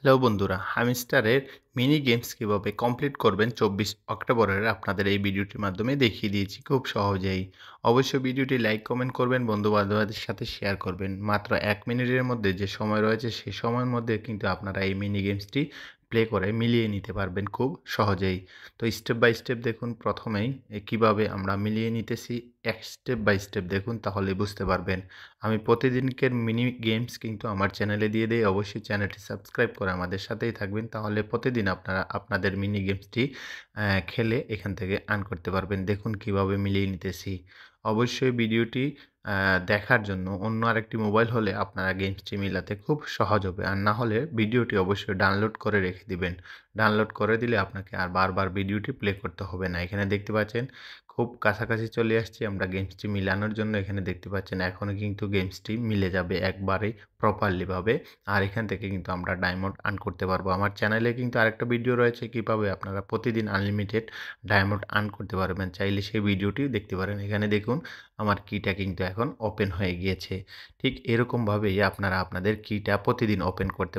Hello বন্ধুরা, হামস্টারের mini games কীভাবে complete করবেন 24 অক্টোবরের আপনাদের এই ভিডিওটির মাধ্যমে দেখিয়ে দিয়েছি খুব সহজেই। অবশ্যই ভিডিওটি লাইক, কমেন্ট করবেন, বন্ধু-বান্ধবদের সাথে শেয়ার করবেন। মাত্র 1 মিনিটের মধ্যে যে সময় রয়েছে সেই সময়ের মধ্যে কিন্তু আপনারা এই মিনি গেমসটি প্লে করে মিলিয়ে নিতে পারবেন খুব সহজেই। তো স্টেপ বাই স্টেপ দেখুন প্রথমেই কীভাবে আমরা মিলিয়ে নিতেছি এক স্টেপ বাই স্টেপ দেখুন তাহলেই বুঝতে পারবেন। আমি প্রতিদিনকের মিনি গেমস কিন্তু আমার চ্যানেলে দিয়ে দেই। অবশ্যই চ্যানেলটি সাবস্ক্রাইব করে আমাদের সাথেই থাকবেন। তাহলে প্রতিদিন আপনারা আপনাদের মিনি গেমসটি খেলে এখান থেকে আর্ন করতে পারবেন। দেখুন কিভাবে মিলিয়ে নিতেছি। অবশ্যই ভিডিওটি দেখার জন্য অন্য আরেকটি মোবাইল হলে আপনারা গেমসটি মিলাতে খুব সহজ হবে। আর না হলে ভিডিওটি অবশ্যই ডাউনলোড করে রেখে দিবেন। ডাউনলোড করে দিলে আপনাকে আর বারবার ভিডিওটি প্লে করতে হবে না। এখানে দেখতে পাচ্ছেন খুব কাছাকাছি চলে আসছি আমরা গেমসটি মিলানোর জন্য। এখানে দেখতে পাচ্ছেন এখনও কিন্তু গেমসটি মিলে যাবে একবারেই প্রপারলি ভাবে। আর এখান থেকে কিন্তু আমরা ডায়মন্ড আর্ন করতে পারবো। আমার চ্যানেলে কিন্তু আরেকটা ভিডিও রয়েছে কিভাবে আপনারা প্রতিদিন আনলিমিটেড ডায়মন্ড আর্ন করতে পারবেন। চাইলে সেই ভিডিওটিও দেখতে পারেন। এখানে দেখুন আমার কিটা কিন্তু এখন ওপেন হয়ে গিয়েছে। ঠিক এরকমভাবেই আপনারা আপনাদের কিটা প্রতিদিন ওপেন করতে